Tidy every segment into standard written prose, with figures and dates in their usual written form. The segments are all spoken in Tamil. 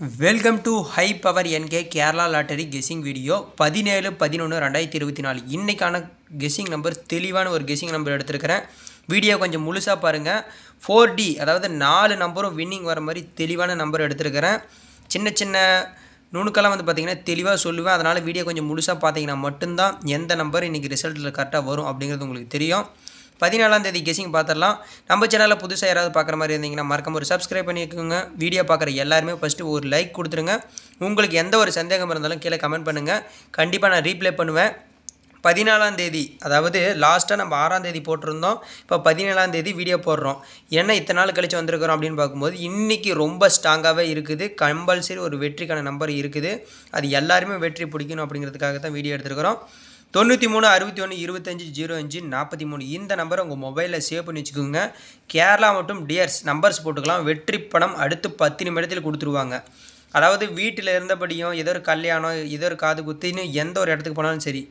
Welcome to high power NK Kerala lottery guessing video 17/11/2024 இன்றைக்கான கெஸ்ஸிங் நம்பர் தெளிவான ஒரு கெஸ்ஸிங் நம்பர் எடுத்துருக்கிறேன். வீடியோ கொஞ்சம் முழுசாக பாருங்கள். 4D அதாவது 4 நம்பரும் வின்னிங் வர மாதிரி தெளிவான நம்பர் எடுத்துருக்கிறேன். சின்ன சின்ன நுணுக்கெல்லாம் பார்த்திங்கன்னா தெளிவாக சொல்லுவேன். அதனால் வீடியோ கொஞ்சம் முழுசாக பார்த்தீங்கன்னா மட்டும்தான் எந்த நம்பர் இன்றைக்கி ரிசல்ட்டில் கரெக்டாக வரும் அப்படிங்கிறது உங்களுக்கு தெரியும். 14ஆம் தேதி கெஸ்ஸிங் பார்த்துடலாம். நம்ம சேனலில் புதுசாக யாராவது பார்க்குற மாதிரி இருந்தீங்கன்னா மறக்காம ஒரு சப்ஸ்கிரைப் பண்ணிக்கோங்க. வீடியோ பார்க்குற எல்லாருமே ஃபஸ்ட்டு ஒரு லைக் கொடுத்துருங்க. உங்களுக்கு எந்த ஒரு சந்தேகம் இருந்தாலும் கீழே கமெண்ட் பண்ணுங்கள். கண்டிப்பாக நான் ரீப்ளை பண்ணுவேன். 14ஆம் தேதி அதாவது லாஸ்ட்டாக நம்ம 6ஆம் தேதி போட்டிருந்தோம். இப்போ 17ஆம் தேதி வீடியோ போடுறோம். ஏன்னா இத்தனை நாள் கழித்து வந்திருக்கிறோம் அப்படின்னு பார்க்கும்போது இன்றைக்கி ரொம்ப ஸ்ட்ராங்காகவே இருக்குது. கம்பல்சரி ஒரு வெற்றிக்கான நம்பர் இருக்குது. அது எல்லாருமே வெற்றி பிடிக்கணும் அப்படிங்கிறதுக்காக தான் வீடியோ எடுத்துருக்கிறோம். 93 61 25 05 43 இந்த நம்பரை உங்கள் மொபைலில் சேவ் பண்ணி வச்சுக்கோங்க. கேரளா மற்றும் டியர்ஸ் நம்பர்ஸ் போட்டுக்கலாம். வெற்றி பணம் அடுத்து 10 நிமிடத்தில் கொடுத்துருவாங்க. அதாவது வீட்டில் இருந்தபடியும் ஏதோ ஒரு கல்யாணம் ஏதோ ஒரு காது குத்தின்னு எந்த ஒரு இடத்துக்கு போனாலும் சரி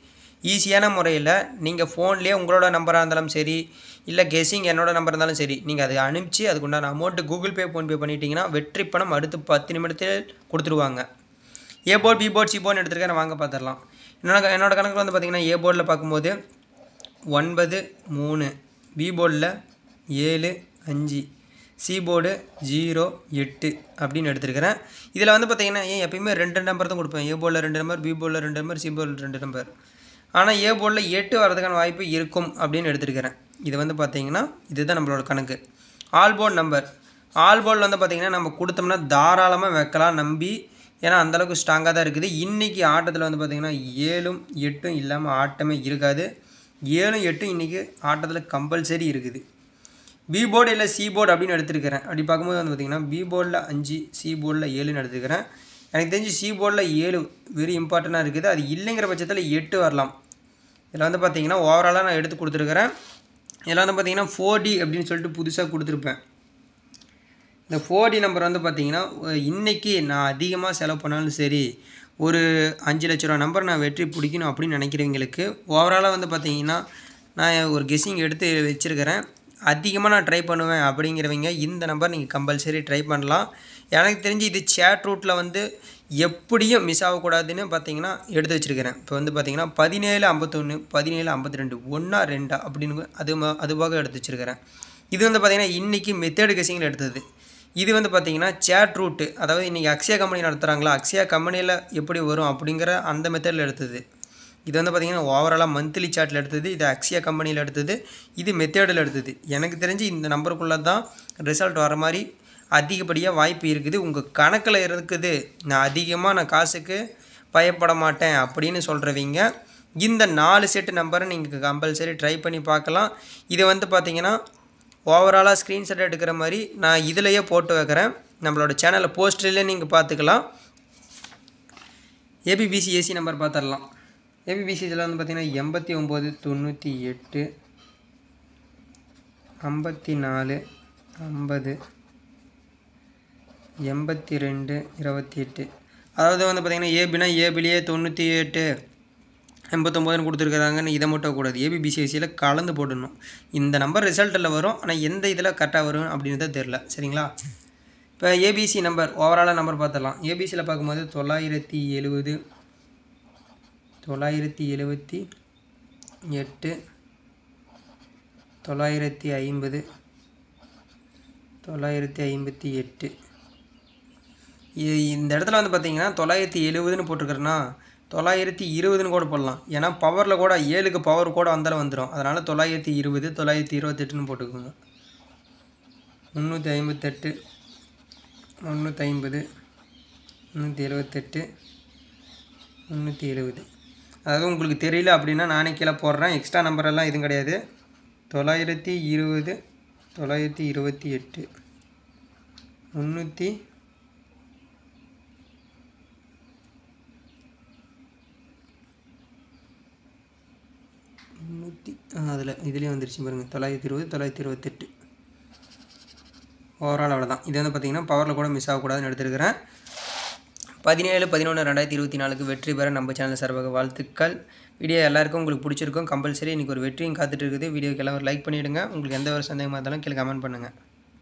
ஈஸியான முறையில் நீங்கள் ஃபோன்லேயே உங்களோட நம்பராக இருந்தாலும் சரி இல்லை கெஸ்ஸிங் என்னோடய நம்பர் இருந்தாலும் சரி நீங்கள் அதை அனுப்பிச்சு அதுக்குண்டான அமௌண்ட்டு கூகுள் பே ஃபோன்பே பண்ணிட்டீங்கன்னா வெற்றி பணம் அடுத்து 10 நிமிடத்தில் கொடுத்துருவாங்க. ஏ போர்ட் பி போர்ட் சி போர்ட்னு எடுத்துருக்கேன். வாங்க பார்த்துடலாம். என்னோடய கணக்கில் பார்த்திங்கன்னா ஏ போர்டில் பார்க்கும்போது 9 3 பி போர்டில் 7 5 சி போர்டு 0 8 அப்படின்னு எடுத்துருக்கிறேன். இதில் பார்த்திங்கன்னா எப்பயுமே 2 நம்பர் தான் கொடுப்பேன். ஏ போர்டில் 2 நம்பர் பி போர்டில் 2 நம்பர் சி போர்டில் 2 நம்பர். ஆனால் ஏ போர்டில் 8 வரதுக்கான வாய்ப்பு இருக்கும் அப்படின்னு எடுத்துருக்கிறேன். இது பார்த்திங்கன்னா இதுதான் நம்மளோட கணக்கு. ஆல் போர்ட் நம்பர் ஆல் போர்டில் பார்த்திங்கன்னா நம்ம கொடுத்தோம்னா தாராளமாக வைக்கலாம் நம்பி. ஏன்னா அந்தளவுக்கு ஸ்ட்ராங்காக தான் இருக்குது. இன்றைக்கி ஆட்டத்தில் பார்த்திங்கன்னா 7 8 இல்லாமல் ஆட்டமே இருக்காது. 7 8 இன்றைக்கி ஆட்டத்தில் கம்பல்சரி இருக்குது. பி போர்டு இல்லை சி போர்டு அப்படின்னு எடுத்துருக்கிறேன். அப்படி பார்க்கும்போது பார்த்திங்கன்னா பி போர்டில் 5 சி போர்டில் 7ன்னு எடுத்துக்கிறேன். எனக்கு தெரிஞ்சு சி போர்டில் 7 வெரி இம்பார்ட்டண்ட்டாக இருக்குது. அது இல்லைங்கிற பட்சத்தில் 8 வரலாம். இதில் பார்த்திங்கன்னா ஓவராலாக நான் எடுத்து கொடுத்துருக்கிறேன். இதில் பார்த்திங்கன்னா 4D அப்படின்னு சொல்லிட்டு புதுசாக கொடுத்துருப்பேன். இந்த 4D நம்பர் பார்த்திங்கன்னா இன்றைக்கி நான் அதிகமாக செலவு பண்ணாலும் சரி ஒரு 5 லட்ச ரூபா நம்பர் நான் வெற்றி பிடிக்கணும் அப்படின்னு நினைக்கிறவங்களுக்கு ஓவராலாக பார்த்திங்கன்னா நான் ஒரு கெஸ்ஸிங் எடுத்து வச்சுருக்கிறேன். அதிகமாக நான் ட்ரை பண்ணுவேன் அப்படிங்கிறவங்க இந்த நம்பர் நீங்கள் கம்பல்சரி ட்ரை பண்ணலாம். எனக்கு தெரிஞ்சு இது சேட் ரூட்டில் எப்படியும் மிஸ் ஆகக்கூடாதுன்னு பார்த்திங்கன்னா எடுத்து வச்சுருக்கிறேன். இப்போ பார்த்திங்கன்னா 17 51 17 52 1 2 அப்படின்னு அதுவாக எடுத்து வச்சுருக்கிறேன். இது பார்த்திங்கன்னா இன்றைக்கி மெத்தேடு கெஸ்ஸிங்கில் எடுத்தது. இது பார்த்திங்கன்னா சேட் ரூட்டு அதாவது இன்றைக்கி அக்ஷயா கம்பெனி நடத்துகிறாங்களா அக்ஷயா கம்பெனியில் எப்படி வரும் அப்படிங்கிற அந்த மெத்தடில் எடுத்தது. இது பார்த்திங்கன்னா ஓவராலாக மந்த்லி சார்ட்டில் எடுத்தது. இது அக்ஷயா கம்பெனியில் எடுத்தது. இது மெத்தேடில் எடுத்தது. எனக்கு தெரிஞ்சு இந்த நம்பருக்குள்ளே தான் ரிசல்ட் வர மாதிரி அதிகப்படியாக வாய்ப்பு இருக்குது. உங்கள் கணக்கில் இருக்குது நான் காசுக்கு பயப்பட மாட்டேன் அப்படின்னு சொல்கிறவங்க இந்த 4 செட்டு நம்பரை நீங்கள் கம்பல்சரி ட்ரை பண்ணி பார்க்கலாம். இது பார்த்திங்கன்னா ஓவராலாக ஸ்க்ரீன்ஷாட் எடுக்கிற மாதிரி நான் இதிலையே போட்டு வைக்கிறேன். நம்மளோட சேனலில் போஸ்டர்லேயே நீங்கள் பார்த்துக்கலாம். ஏபிபிசி ஏசி நம்பர் பார்த்துடலாம். ஏபிபிசி இதில் பார்த்திங்கன்னா 89 98 54 50 82 28. அதாவது பார்த்திங்கன்னா ஏபினா ஏபிலேயே 98 89ன்னு கொடுத்துருக்குறாங்கன்னு இதை மட்டும் கூடாது. ஏபிபிசிஎஸ்சியில் கலந்து போடணும். இந்த நம்பர் ரிசல்ட்டில் வரும். ஆனால் எந்த இதில் கரெக்டாக வரும் அப்படின்னு தெரில. சரிங்களா? இப்போ ஏபிசி நம்பர் ஓவராலாக நம்பர் பார்த்துடலாம். ஏபிசியில் பார்க்கும்போது 970 978 950 958. இந்த இடத்துல பார்த்திங்கன்னா 970ன்னு போட்டிருக்கிறேன்னா 920ன்னு கூட போடலாம். ஏன்னா பவரில் கூட 7க்கு பவர் கூட வந்தாலும் வந்துடும். அதனால் 920 928ன்னு போட்டுக்கோங்க. 358 350 378 370. அதாவது உங்களுக்கு தெரியல அப்படின்னா நானே கீழே போடுறேன். எக்ஸ்ட்ரா நம்பரெல்லாம் எதுவும் கிடையாது. 920 928 300 அதில் இதுலேயே வந்துருச்சு பாருங்கள். 920 928 ஓவரால் அவ்வளோதான். இது பார்த்திங்கன்னா பவரில் கூட மிஸ் ஆகக்கூடாதுன்னு எடுத்துருக்கிறேன். 17/11/2024 வெற்றி பெற நம்ம சேனல் சார்பாக வாழ்த்துக்கள். வீடியோ எல்லாருக்கும் உங்களுக்கு பிடிச்சிருக்கும். கம்பல்சரி இன்றைக்கி ஒரு வெற்றியும் காத்துட்டு இருக்குது. வீடியோக்கு எல்லாம் ஒரு லைக் பண்ணிவிடுங்க. உங்களுக்கு எந்த ஒரு சந்தேகமாக இருந்தாலும் கீழே கமெண்ட் பண்ணுங்கள்.